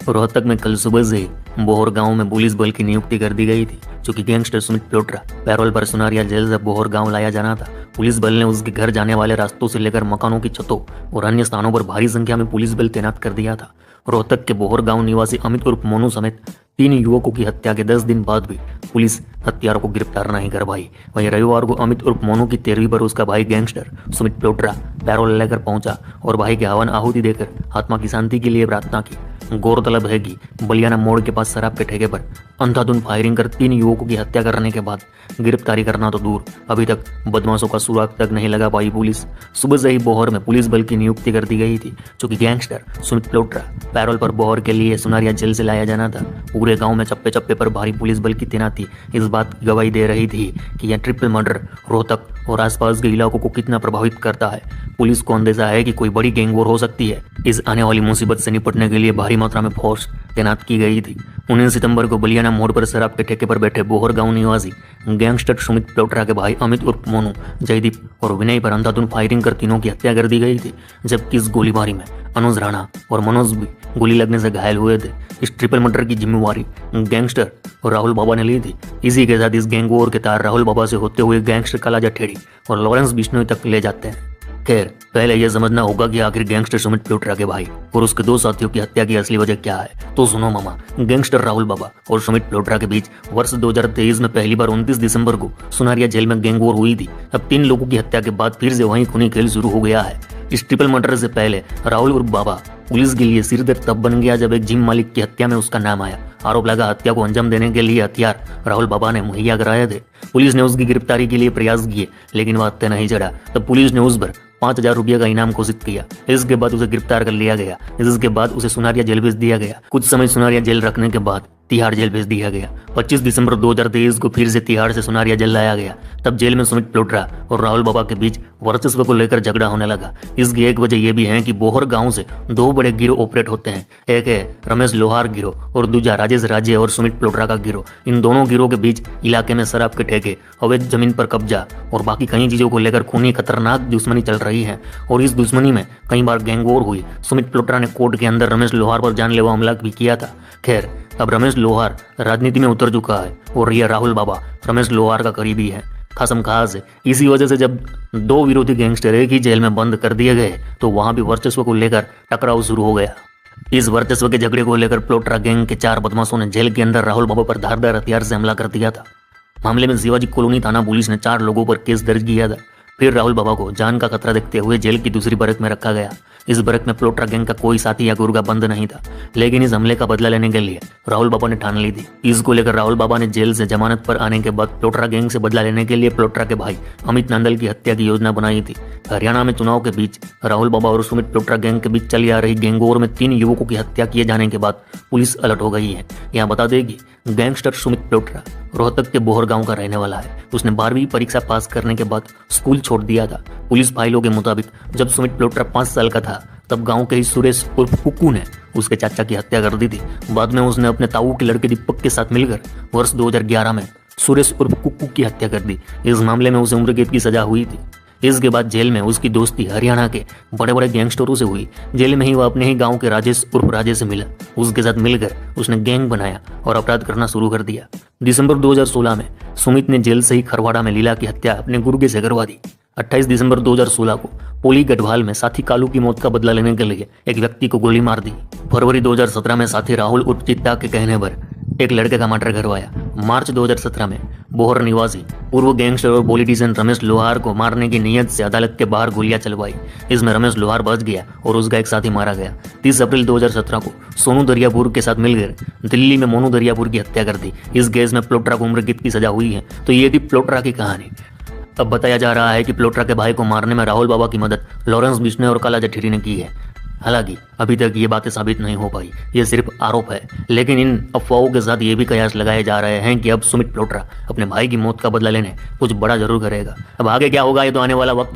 रोहतक में कल सुबह से ही बोहर गांव में पुलिस बल की नियुक्ति कर दी गई थी, क्योंकि गैंगस्टर सुमित प्योट्रा पैरोल पर सुनारिया जेल से बोहर गांव लाया जाना था। पुलिस बल ने उसके घर जाने वाले रास्तों से लेकर मकानों की छतों और अन्य स्थानों पर भारी संख्या में पुलिस बल तैनात कर दिया था। रोहतक के बोहर गांव निवासी अमित उर्फ मोनू समेत 3 युवकों की हत्या के 10 दिन बाद भी पुलिस हत्यारों को गिरफ्तार नहीं कर पाई। वहीं रविवार को अमित उर्फ मोनू की 13वीं पर उसका भाई गैंगस्टर सुमित प्योट्रा पैरोल लेकर पहुंचा और भाई के हवन आहुति देकर आत्मा की शांति के लिए प्रार्थना की। गौरतलब है कि बलियाना मोड़ के पास शराब के ठेके पर अंधाधुंध फायरिंग कर 3 युवकों की हत्या करने के बाद गिरफ्तारी करना तो दूर, अभी तक बदमाशों का सुराग तक नहीं लगा पाई पुलिस। सुबह से ही बोहर में पुलिस बल की नियुक्ति कर दी गई थी, क्योंकि गैंगस्टर सुमित प्योट्रा पैरोल पर बोहर के लिए सुनारिया जेल से लाया जाना था। पूरे गांव में चप्पे चप्पे पर भारी पुलिस बल की तैनाती इस बात की गवाही दे रही थी कि यह ट्रिपल मर्डर रोहतक और आसपास के इलाकों को कितना प्रभावित करता है। पुलिस को अंदेशा है कि कोई बड़ी गैंग वॉर हो सकती है। इस आने वाली मुसीबत से निपटने के लिए भारी मात्रा में फोर्स तैनात की गई थी। 19 सितंबर को बलियाना मोड़ पर शराब के ठेके पर बैठे बोहर गांव निवासी गैंगस्टर सुमित प्योट्रा के भाई अमित उर्फ मोनू, जयदीप और विनय पर अंधाधुंध फायरिंग कर तीनों की हत्या कर दी गई थी, जबकि इस गोलीबारी में अनुज राणा और मनोज भी गोली लगने से घायल हुए थे। इस ट्रिपल मर्डर की जिम्मेवारी गैंगस्टर और राहुल बाबा ने ली थी। इसी के साथ इस गैंग वॉर के तार राहुल बाबा से होते हुए गैंगस्टर काला जठेड़ी और लॉरेंस बिश्नोई तक ले जाते हैं। खैर, पहले यह समझना होगा कि आखिर गैंगस्टर सुमित प्योट्रा के भाई और उसके 2 साथियों की हत्या की असली वजह क्या है। तो सुनो मामा, गैंगस्टर राहुल बाबा और सुमित प्योट्रा के बीच वर्ष 2023 में पहली बार 29 दिसंबर को सुनारिया जेल में गैंग वॉर हुई थी। अब 3 लोगों की हत्या के बाद फिर से वहीं खूनी खेल शुरू हो गया है। इस ट्रिपल मर्डर से पहले राहुल उर्फ बाबा पुलिस के लिए सिरदर्द तब बन गया जब एक जिम मालिक की हत्या में उसका नाम आया। आरोप लगा हत्या को अंजाम देने के लिए हथियार राहुल बाबा ने मुहैया कराए थे। पुलिस ने उसकी गिरफ्तारी के लिए प्रयास किए, लेकिन वह हत्या नहीं चढ़ा। तब पुलिस ने उस पर 5,000 रुपये का इनाम घोषित किया। इसके बाद उसे गिरफ्तार कर लिया गया। इसके बाद उसे सुनारिया जेल भेज दिया गया। कुछ समय सुनारिया जेल रखने के बाद तिहाड़ जेल भेज दिया गया। 25 दिसंबर 2023 को फिर से तिहाड़ से सुनारिया जेल लाया गया। तब जेल में सुमित प्योट्रा और राहुल बाबा के बीच वर्चस्व को लेकर झगड़ा होने लगा। इसकी एक वजह यह भी है कि बोहर गांव से 2 बड़े गिरोह ऑपरेट होते हैं। एक है रमेश लोहार गिरोह और दूसरा राजेश राज्य और सुमित प्योट्रा का गिरोह। इन दोनों गिरोह के बीच इलाके में शराब के ठेके, अवैध जमीन पर कब्जा और बाकी कई चीजों को लेकर खूनी खतरनाक दुश्मनी चल रही है, और इस दुश्मनी में कई बार गैंग वॉर हुई। सुमित प्योट्रा ने कोर्ट के अंदर रमेश लोहार पर जानलेवा हमला भी किया था। खैर, अब रमेश लोहार राजनीति में उतर चुका है और यह राहुल बाबा रमेश लोहार का करीबी है, खासम खास है। इसी वजह से जब 2 विरोधी गैंगस्टर एक ही जेल में बंद कर दिए गए तो वहां भी वर्चस्व को लेकर टकराव शुरू हो गया। इस वर्चस्व के झगड़े को लेकर प्योट्रा गैंग के 4 बदमाशों ने जेल के अंदर राहुल बाबा पर धारदार हथियार से हमला कर दिया था। मामले में शिवाजी कॉलोनी थाना पुलिस ने 4 लोगों पर केस दर्ज किया था। फिर राहुल बाबा को जान का खतरा देखते हुए जेल की दूसरी बरक में रखा गया। इस बरक में प्योट्रा गैंग का कोई साथी या गुर्गा बंद नहीं था, लेकिन इस हमले का बदला लेने के लिए राहुल बाबा ने ठान ली थी। इसको लेकर राहुल बाबा ने जेल से जमानत पर आने के बाद प्योट्रा गैंग से बदला लेने के लिए प्योट्रा के भाई अमित नांदल की हत्या की योजना बनाई थी। हरियाणा में चुनाव के बीच राहुल बाबा और सुमित प्योट्रा गैंग के बीच चली आ रही गैंग वॉर में 3 युवकों की हत्या किए जाने के बाद पुलिस अलर्ट हो गई है। यहाँ बता दें कि गैंगस्टर सुमित प्योट्रा रोहतक के बोहर गांव का रहने वाला है। उसने 12वीं परीक्षा पास करने के बाद स्कूल छोड़ दिया था। पुलिस फाइलों के मुताबिक जब सुमित प्योट्रा 5 साल का था तब गांव के ही सुरेश उर्फ कुक्कू ने उसके चाचा की हत्या कर दी थी। बाद में उसने अपने ताऊ के लड़के दीपक के साथ मिलकर वर्ष 2011 में सुरेश उर्फ कुक्कू की हत्या कर दी। इस मामले में उसे उम्र कैद की सजा हुई थी। इसके बाद जेल में उसकी दोस्ती हरियाणा के बड़े बड़े गैंगस्टरों से हुई। जेल में ही वह अपने ही गांव के राजेश उर्फ राजे से मिला। उसके साथ मिलकर उसने गैंग बनाया और अपराध करना शुरू कर दिया। दिसंबर 2016 में सुमित ने जेल से ही खरवाड़ा में लीला की हत्या अपने गुर्गे से करवा दी। 28 दिसंबर 2016 को पोली गढ़वाल में साथी कालू की मौत का बदला लेने के लिए एक व्यक्ति को गोली मार दी। फरवरी 2017 में साथी राहुल उर्फ चित्ता के कहने पर एक लड़के का मर्डर करवाया। मार्च 2017 में बोहर निवासी पूर्व गैंगस्टर और पॉलिटिशियन रमेश लोहार को मारने की नीयत से अदालत के बाहर गोलियां चलवाई। इसमें रमेश लोहार बच गया और उसका एक साथी मारा गया। 30 अप्रैल 2017 को सोनू दरियापुर के साथ मिलकर दिल्ली में मोनू दरियापुर की हत्या कर दी। इस केस में प्योट्रा को उम्र कैद की सजा हुई है। तो ये थी प्योट्रा की कहानी। अब बताया जा रहा है कि प्योट्रा के भाई को मारने में राहुल बाबा की मदद लॉरेंस बिश्नोई और काला जठेरी ने की है। हालांकि अभी तक ये बातें साबित नहीं हो पाई, ये सिर्फ आरोप है। लेकिन इन अफवाहों के साथ ये भी कयास लगाए जा रहे हैं कि अब सुमित प्योट्रा अपने भाई की मौत का बदला लेने कुछ बड़ा जरूर करेगा। अब आगे क्या होगा ये तो आने वाला वक्त